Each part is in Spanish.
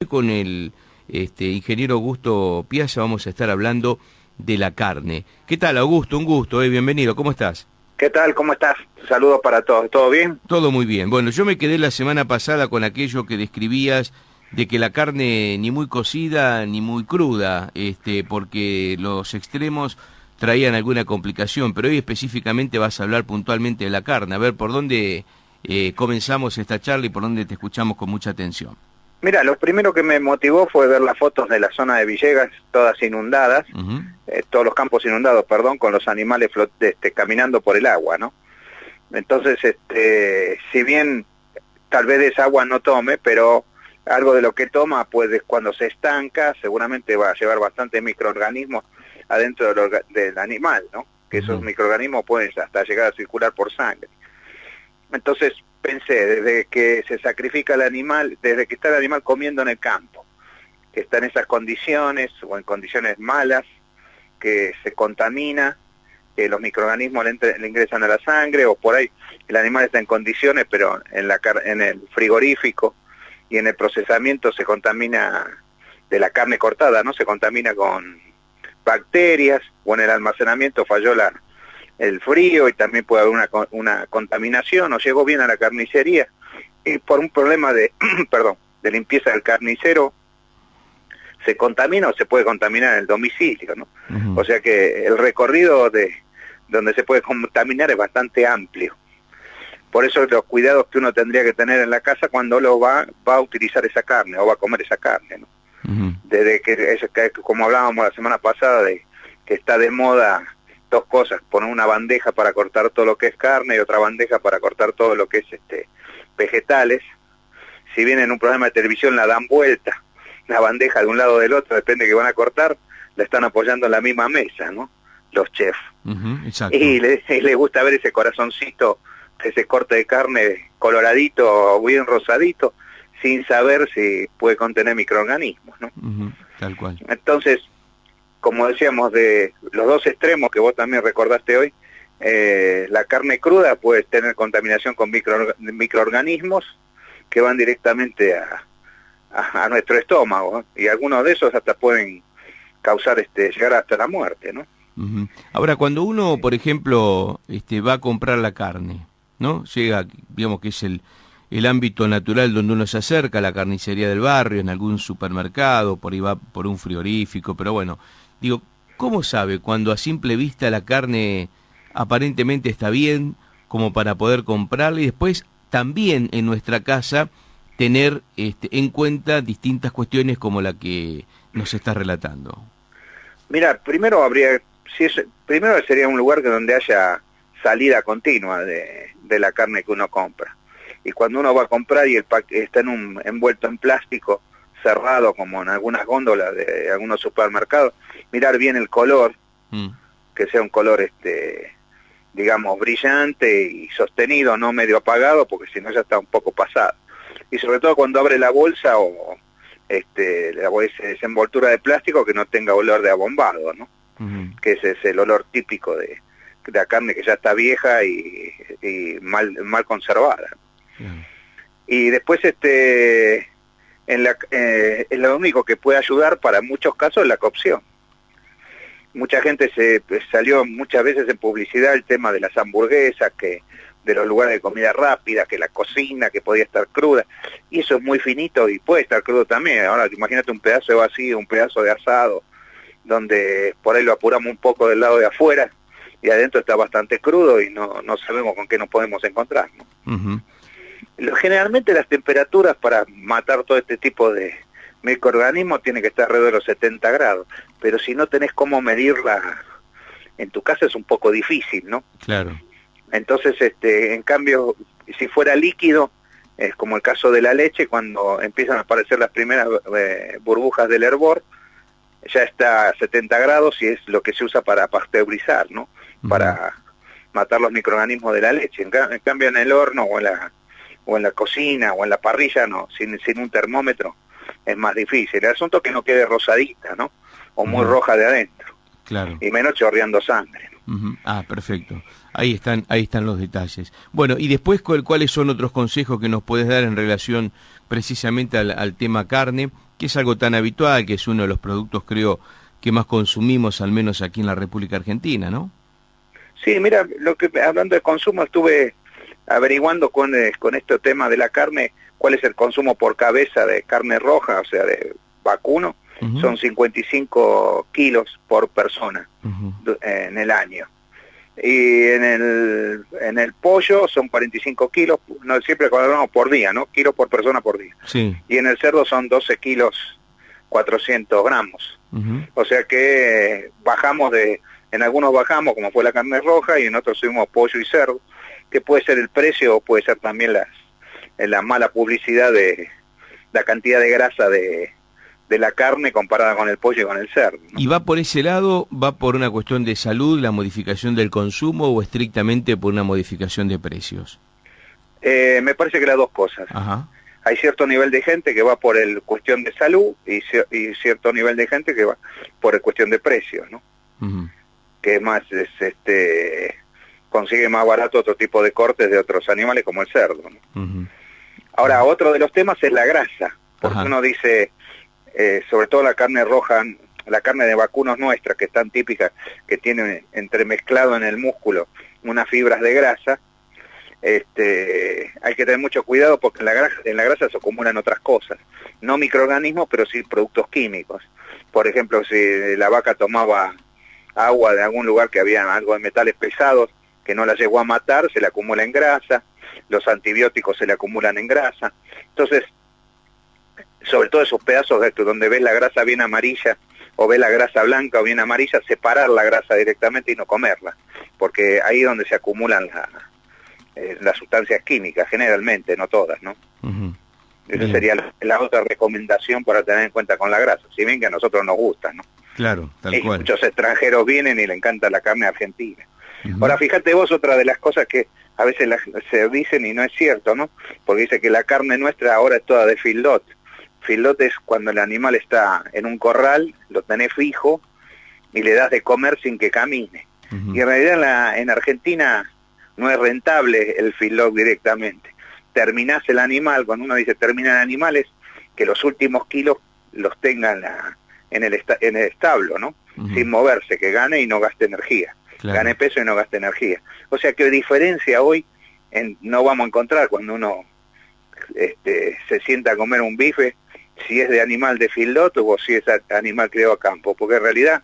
Con el ingeniero Augusto Piazza vamos a estar hablando de la carne. ¿Qué tal, Augusto? Un gusto, bienvenido. ¿Cómo estás? ¿Qué tal? ¿Cómo estás? Saludos para todos. ¿Todo bien? Todo muy bien. Bueno, yo me quedé la semana pasada con aquello que describías de que la carne ni muy cocida ni muy cruda, porque los extremos traían alguna complicación, pero hoy específicamente vas a hablar puntualmente de la carne. A ver, ¿por dónde comenzamos esta charla y por dónde te escuchamos con mucha atención? Mira, lo primero que me motivó fue ver las fotos de la zona de Villegas, todas inundadas, Ujú. todos los campos inundados, perdón, con los animales caminando por el agua, ¿no? Entonces, si bien tal vez esa agua no tome, pero algo de lo que toma, pues cuando se estanca, seguramente va a llevar bastante microorganismos adentro del animal, ¿no? Que esos microorganismos pueden hasta llegar a circular por sangre. Entonces pensé, desde que se sacrifica el animal, desde que está el animal comiendo en el campo, que está en esas condiciones o en condiciones malas, que se contamina, que los microorganismos le ingresan a la sangre, o por ahí el animal está en condiciones, pero en el frigorífico y en el procesamiento se contamina de la carne cortada, ¿no? Se contamina con bacterias, o en el almacenamiento falló el frío y también puede haber una contaminación, o llegó bien a la carnicería y por un problema de perdón, de limpieza del carnicero se contamina o se puede contaminar en el domicilio, ¿no? O sea que el recorrido de donde se puede contaminar es bastante amplio. Por eso los cuidados que uno tendría que tener en la casa cuando va a utilizar esa carne o va a comer esa carne, ¿no? Desde que como hablábamos la semana pasada, de que está de moda dos cosas: poner una bandeja para cortar todo lo que es carne y otra bandeja para cortar todo lo que es vegetales. Si bien en un programa de televisión la dan vuelta, la bandeja de un lado o del otro, depende de que van a cortar, la están apoyando en la misma mesa, ¿no? Los chefs. Exacto. Y les gusta ver ese corazoncito, ese corte de carne coloradito o bien rosadito, sin saber si puede contener microorganismos, ¿no? Tal cual. Entonces, como decíamos, de los dos extremos que vos también recordaste hoy, la carne cruda puede tener contaminación con microorganismos que van directamente a nuestro estómago, ¿no? Y algunos de esos hasta pueden causar llegar hasta la muerte, ¿no? Ahora, cuando uno, por ejemplo, va a comprar la carne, ¿no? Llega, digamos que es el ámbito natural donde uno se acerca a la carnicería del barrio, en algún supermercado, por ahí va por un frigorífico, pero bueno, digo, ¿cómo sabe cuando a simple vista la carne aparentemente está bien como para poder comprarla? Y después también en nuestra casa tener en cuenta distintas cuestiones como la que nos está relatando. Mira, primero primero sería un lugar donde haya salida continua de la carne que uno compra. Y cuando uno va a comprar y el está envuelto en plástico cerrado, como en algunas góndolas de algunos supermercados, mirar bien el color, que sea un color digamos brillante y sostenido, no medio apagado, porque si no ya está un poco pasado. Y sobre todo cuando abre la bolsa o esa envoltura de plástico, que no tenga olor de abombado, ¿no? Que ese es el olor típico de la carne que ya está vieja y mal conservada. Y después es lo único que puede ayudar para muchos casos es la cocción. Mucha gente salió muchas veces en publicidad el tema de las hamburguesas, de los lugares de comida rápida, que la cocina, que podía estar cruda, y eso es muy finito y puede estar crudo también. Ahora imagínate un pedazo de vacío, un pedazo de asado, donde por ahí lo apuramos un poco del lado de afuera y adentro está bastante crudo y no sabemos con qué nos podemos encontrar, ¿no? Generalmente las temperaturas para matar todo este tipo de microorganismos tienen que estar alrededor de los 70 grados, pero si no tenés cómo medirla en tu casa es un poco difícil, ¿no? Claro. Entonces, en cambio, si fuera líquido, es como el caso de la leche, cuando empiezan a aparecer las primeras burbujas del hervor, ya está a 70 grados y es lo que se usa para pasteurizar, ¿no? Para matar los microorganismos de la leche. En cambio, en el horno o en la cocina o en la parrilla, no, sin un termómetro es más difícil. El asunto es que no quede rosadita, ¿no? O muy roja de adentro. Claro. Y menos chorreando sangre, ¿no? Ah, perfecto. Ahí están los detalles. Bueno, y después, ¿cuáles son otros consejos que nos puedes dar en relación precisamente al tema carne, que es algo tan habitual, que es uno de los productos, creo, que más consumimos, al menos aquí en la República Argentina, ¿no? Sí, mira, hablando de consumo, estuve averiguando con este tema de la carne, cuál es el consumo por cabeza de carne roja, o sea, de vacuno. Son 55 kilos por persona en el año. Y en el pollo son 45 kilos, no siempre hablamos por día, ¿no? Kilos por persona por día. Sí. Y en el cerdo son 12 kilos 400 gramos. O sea que en algunos bajamos, como fue la carne roja, y en otros subimos pollo y cerdo, que puede ser el precio o puede ser también la mala publicidad de la cantidad de grasa de la carne comparada con el pollo y con el cerdo, ¿no? ¿Y va por ese lado, va por una cuestión de salud, la modificación del consumo, o estrictamente por una modificación de precios? Me parece que las dos cosas. Ajá. Hay cierto nivel de gente que va por el cuestión de salud y cierto nivel de gente que va por el cuestión de precios, ¿no? Que más consigue más barato otro tipo de cortes de otros animales como el cerdo, ¿no? Ahora, otro de los temas es la grasa, porque uno dice, sobre todo la carne roja, la carne de vacunos nuestra, que es tan típica, que tiene entremezclado en el músculo unas fibras de grasa, hay que tener mucho cuidado porque en la grasa se acumulan otras cosas, no microorganismos, pero sí productos químicos. Por ejemplo, si la vaca tomaba agua de algún lugar que había algo de metales pesados que no la llegó a matar, se le acumula en grasa, los antibióticos se le acumulan en grasa. Entonces, sobre todo esos pedazos donde ves la grasa bien amarilla o ves la grasa blanca o bien amarilla, separar la grasa directamente y no comerla, porque ahí es donde se acumulan las sustancias químicas, generalmente, no todas, ¿no? Esa sería la otra recomendación para tener en cuenta con la grasa, si bien que a nosotros nos gusta, ¿no? Claro, tal cual. Muchos extranjeros vienen y le encanta la carne argentina. Ahora, fíjate vos, otra de las cosas que a veces se dicen y no es cierto, ¿no? Porque dice que la carne nuestra ahora es toda de feedlot. Feedlot es cuando el animal está en un corral, lo tenés fijo y le das de comer sin que camine. Y en realidad en Argentina no es rentable el feedlot directamente. Terminás el animal, cuando uno dice termina el animal, es que los últimos kilos los tenga en el establo, ¿no? Sin moverse, que gane y no gaste energía. Claro. Gane peso y no gaste energía. O sea que diferencia hoy no vamos a encontrar cuando uno se sienta a comer un bife, si es de animal de feedlot o si es animal criado a campo, porque en realidad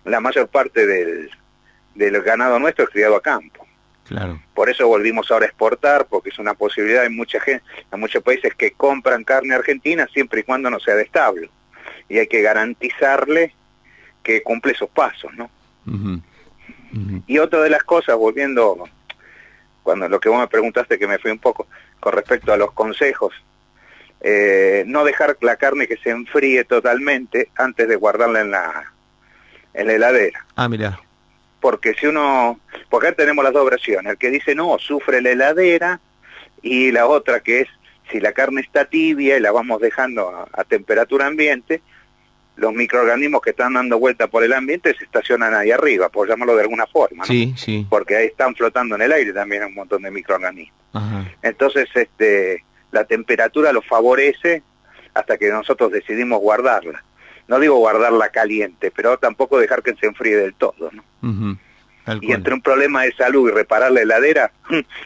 la mayor parte del ganado nuestro es criado a campo. Claro. Por eso volvimos ahora a exportar, porque es una posibilidad. Hay mucha gente, hay muchos países que compran carne argentina siempre y cuando no sea de establo, y hay que garantizarle que cumple esos pasos, ¿no? Y otra de las cosas, volviendo cuando lo que vos me preguntaste, que me fui un poco con respecto a los consejos, no dejar la carne que se enfríe totalmente antes de guardarla en la heladera. Ah, mira. Porque porque acá tenemos las dos versiones, el que dice no, sufre la heladera, y la otra que es, si la carne está tibia y la vamos dejando a temperatura ambiente, los microorganismos que están dando vuelta por el ambiente se estacionan ahí arriba, por llamarlo de alguna forma, ¿no? Sí, sí. Porque ahí están flotando en el aire también un montón de microorganismos. Entonces, la temperatura los favorece hasta que nosotros decidimos guardarla. No digo guardarla caliente, pero tampoco dejar que se enfríe del todo, ¿no? Y entre un problema de salud y reparar la heladera,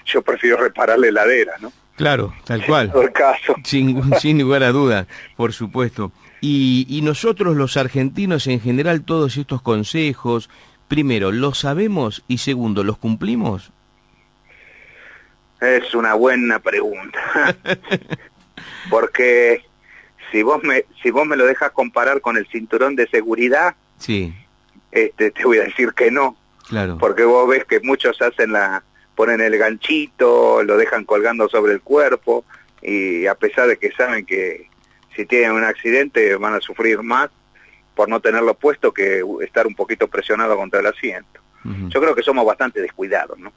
yo prefiero reparar la heladera, ¿no? Claro, tal cual. En todo el caso. Sin lugar a dudas, por supuesto. Y nosotros los argentinos en general, todos estos consejos, primero, ¿los sabemos? Y segundo, ¿los cumplimos? Es una buena pregunta. Porque si vos me lo dejas comparar con el cinturón de seguridad, sí, te voy a decir que no. Claro. Porque vos ves que muchos ponen el ganchito, lo dejan colgando sobre el cuerpo, y a pesar de que saben que si tienen un accidente van a sufrir más por no tenerlo puesto que estar un poquito presionado contra el asiento. Yo creo que somos bastante descuidados, ¿no?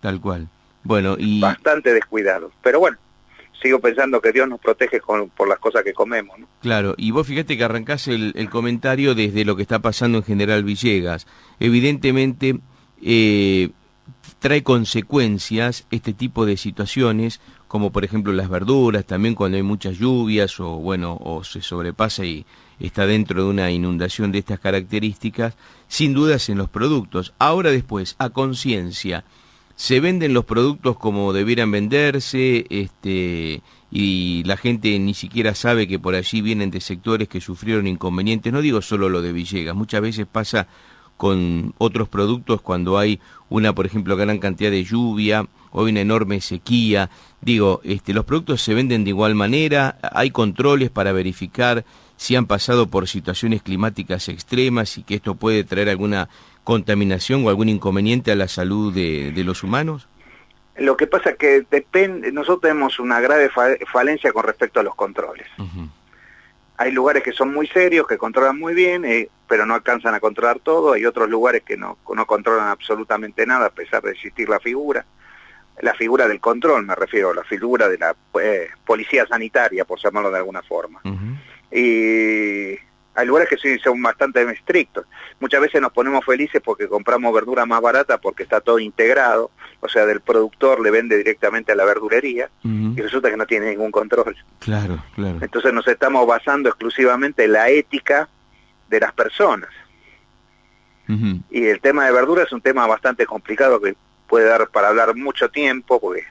Tal cual. Bueno, y bastante descuidados. Pero bueno, sigo pensando que Dios nos protege por las cosas que comemos, ¿no? Claro, y vos fíjate que arrancás el comentario desde lo que está pasando en General Villegas. Evidentemente trae consecuencias este tipo de situaciones, como por ejemplo las verduras, también cuando hay muchas lluvias o bueno, o se sobrepasa y está dentro de una inundación de estas características, sin dudas en los productos. Ahora después, a conciencia, ¿se venden los productos como debieran venderse? Y la gente ni siquiera sabe que por allí vienen de sectores que sufrieron inconvenientes. No digo solo lo de Villegas, muchas veces pasa con otros productos cuando hay una, por ejemplo, gran cantidad de lluvia o hay una enorme sequía. Digo, los productos se venden de igual manera, hay controles para verificar si han pasado por situaciones climáticas extremas y que esto puede traer alguna contaminación o algún inconveniente a la salud de los humanos. Lo que pasa es que depende, nosotros tenemos una grave falencia con respecto a los controles. Uh-huh. Hay lugares que son muy serios, que controlan muy bien, pero no alcanzan a controlar todo. Hay otros lugares que no controlan absolutamente nada, a pesar de existir la figura del control, me refiero, la figura de la policía sanitaria, por llamarlo de alguna forma. Uh-huh. Y hay lugares que sí son bastante estrictos. Muchas veces nos ponemos felices porque compramos verdura más barata porque está todo integrado, o sea, del productor le vende directamente a la verdulería, uh-huh, y resulta que no tiene ningún control. Claro, claro. Entonces nos estamos basando exclusivamente en la ética de las personas. Uh-huh. Y el tema de verdura es un tema bastante complicado que puede dar para hablar mucho tiempo, porque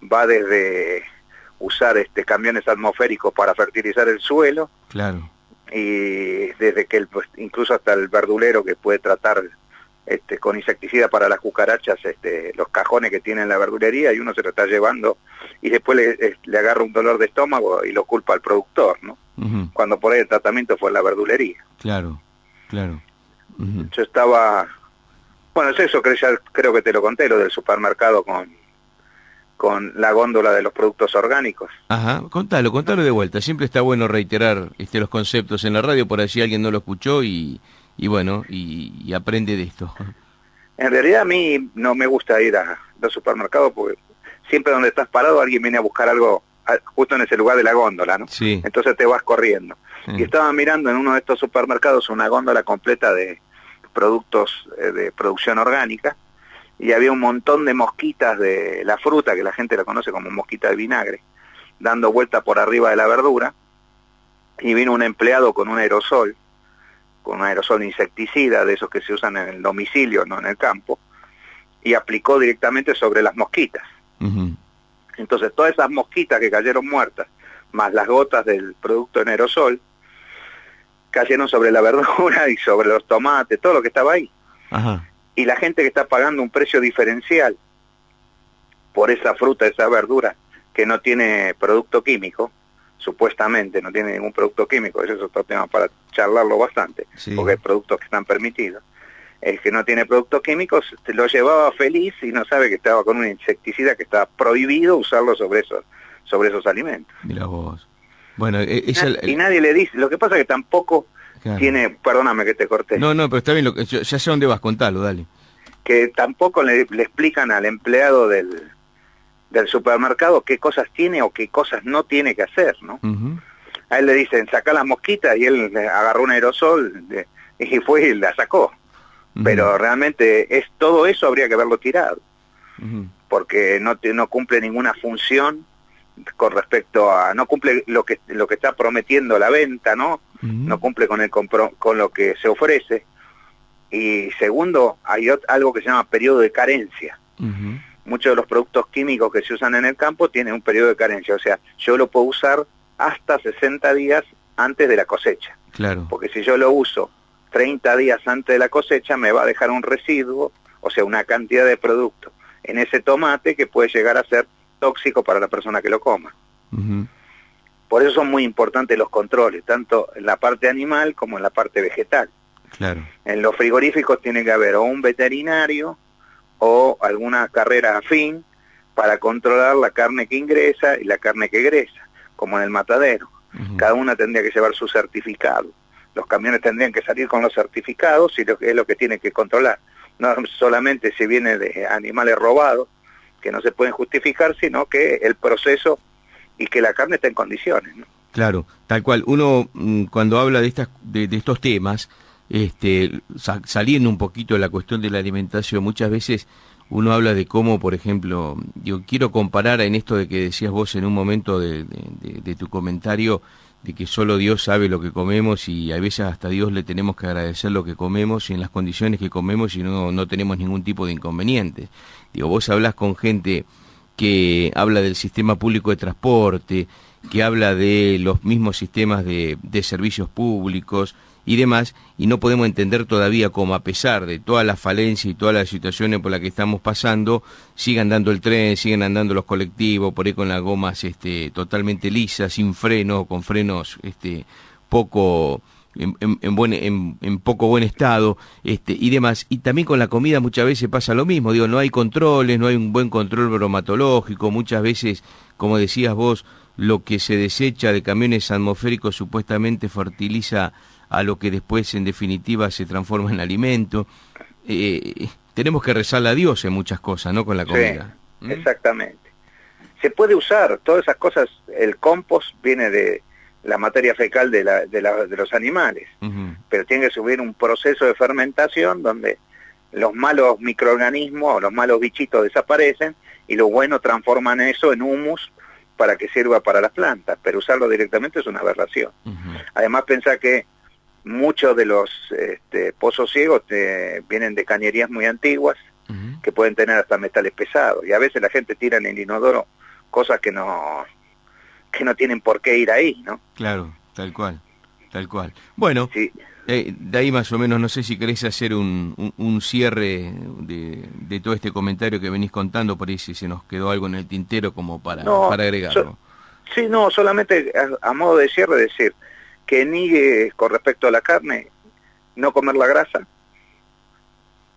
va desde usar camiones atmosféricos para fertilizar el suelo, claro, y desde que incluso hasta el verdulero que puede tratar con insecticida para las cucarachas los cajones que tiene en la verdulería, y uno se lo está llevando y después le agarra un dolor de estómago y lo culpa al productor, ¿no? Uh-huh. Cuando por ahí el tratamiento fue en la verdulería. Claro, claro. Uh-huh. Yo estaba, bueno, es eso, creo que te lo conté, lo del supermercado con la góndola de los productos orgánicos. Ajá, contalo de vuelta. Siempre está bueno reiterar los conceptos en la radio, por allí alguien no lo escuchó y bueno, y aprende de esto. En realidad a mí no me gusta ir a los supermercados porque siempre donde estás parado alguien viene a buscar algo justo en ese lugar de la góndola, ¿no? Sí. Entonces te vas corriendo. Sí. Y estaba mirando en uno de estos supermercados una góndola completa de productos de producción orgánica, y había un montón de mosquitas de la fruta, que la gente la conoce como mosquita de vinagre, dando vuelta por arriba de la verdura, y vino un empleado con un aerosol insecticida, de esos que se usan en el domicilio, no en el campo, y aplicó directamente sobre las mosquitas. Uh-huh. Entonces todas esas mosquitas que cayeron muertas, más las gotas del producto en aerosol, cayeron sobre la verdura y sobre los tomates, todo lo que estaba ahí. Uh-huh. Y la gente que está pagando un precio diferencial por esa fruta, esa verdura, que no tiene producto químico, supuestamente no tiene ningún producto químico, ese es otro tema para charlarlo bastante, sí, porque hay productos que están permitidos. El que no tiene productos químicos lo llevaba feliz y no sabe que estaba con un insecticida que está prohibido usarlo sobre esos alimentos. Mira vos. Bueno, y nadie le dice, lo que pasa es que tampoco... Claro. Tiene, perdóname que te corté. No, pero está bien, ya sé dónde vas, contalo, dale. Que tampoco le explican al empleado del supermercado qué cosas tiene o qué cosas no tiene que hacer, ¿no? Uh-huh. A él le dicen, saca las mosquitas, y él agarró un aerosol y fue y la sacó. Uh-huh. Pero realmente todo eso habría que haberlo tirado. Uh-huh. Porque no cumple ninguna función con respecto a, no cumple lo que está prometiendo la venta, ¿no? Uh-huh. No cumple con lo que se ofrece. Y segundo, hay algo que se llama periodo de carencia. Uh-huh. Muchos de los productos químicos que se usan en el campo tienen un periodo de carencia, o sea, yo lo puedo usar hasta 60 días antes de la cosecha. Claro. Porque si yo lo uso 30 días antes de la cosecha, me va a dejar un residuo, o sea, una cantidad de producto en ese tomate que puede llegar a ser tóxico para la persona que lo coma. Uh-huh. Por eso son muy importantes los controles, tanto en la parte animal como en la parte vegetal. Claro. En los frigoríficos tiene que haber o un veterinario o alguna carrera afín para controlar la carne que ingresa y la carne que egresa, como en el matadero. Uh-huh. Cada una tendría que llevar su certificado. Los camiones tendrían que salir con los certificados y es lo que tiene que controlar. No solamente si viene de animales robados, que no se pueden justificar, sino que el proceso y que la carne esté en condiciones, ¿no? Claro, tal cual. Uno cuando habla de estos temas, Saliendo un poquito de la cuestión de la alimentación, muchas veces uno habla de cómo, por ejemplo, yo quiero comparar en esto de que decías vos en un momento de tu comentario, de que solo Dios sabe lo que comemos y a veces hasta a Dios le tenemos que agradecer lo que comemos y en las condiciones que comemos y no tenemos ningún tipo de inconveniente. Digo, vos hablás con gente que habla del sistema público de transporte, que habla de los mismos sistemas de servicios públicos y demás, y no podemos entender todavía cómo, a pesar de todas las falencias y todas las situaciones por las que estamos pasando, sigan andando el tren, siguen andando los colectivos, por ahí con las gomas totalmente lisas, sin freno, con frenos poco en poco buen estado, y demás. Y también con la comida muchas veces pasa lo mismo, digo, no hay controles, no hay un buen control bromatológico, muchas veces, como decías vos, lo que se desecha de camiones atmosféricos supuestamente fertiliza a lo que después en definitiva se transforma en alimento. Tenemos que rezarle a Dios en muchas cosas, ¿no? Con la comida. Sí, exactamente. Se puede usar todas esas cosas, el compost viene de la materia fecal de los animales, pero tiene que subir un proceso de fermentación donde los malos microorganismos, los malos bichitos desaparecen y lo bueno transforman eso en humus para que sirva para las plantas, pero usarlo directamente es una aberración. Además pensá que muchos de los pozos ciegos vienen de cañerías muy antiguas que pueden tener hasta metales pesados y a veces la gente tira en el inodoro cosas que no tienen por qué ir ahí, ¿no? Claro, tal cual, tal cual. Bueno, sí. De ahí más o menos, no sé si querés hacer un cierre de todo este comentario que venís contando, por ahí si se nos quedó algo en el tintero como para agregarlo. Sí, no, solamente a modo de cierre decir que ni con respecto a la carne, no comer la grasa,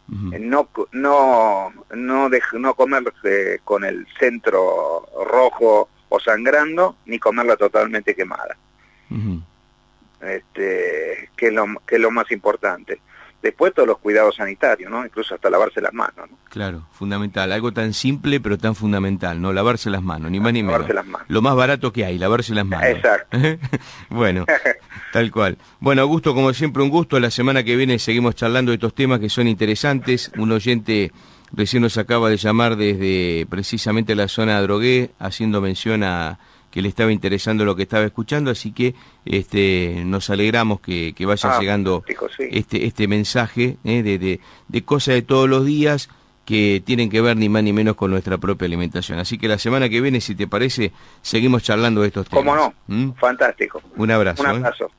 no comer con el centro rojo o sangrando, ni comerla totalmente quemada. Que es lo más importante. Después todos los cuidados sanitarios, ¿no? Incluso hasta lavarse las manos, ¿no? Claro, fundamental. Algo tan simple pero tan fundamental, ¿no? Lavarse las manos, ni más ni menos. Las manos. Lo más barato que hay, lavarse las manos. Exacto. Bueno, tal cual. Bueno, Augusto, como siempre, un gusto. La semana que viene seguimos charlando de estos temas que son interesantes. Un oyente recién nos acaba de llamar desde precisamente la zona de Adrogué, haciendo mención a que le estaba interesando lo que estaba escuchando, así que nos alegramos que vaya llegando sí. este mensaje de cosas de todos los días que tienen que ver ni más ni menos con nuestra propia alimentación. Así que la semana que viene, si te parece, seguimos charlando de estos temas. ¿Cómo no? Fantástico. Un abrazo. Un abrazo.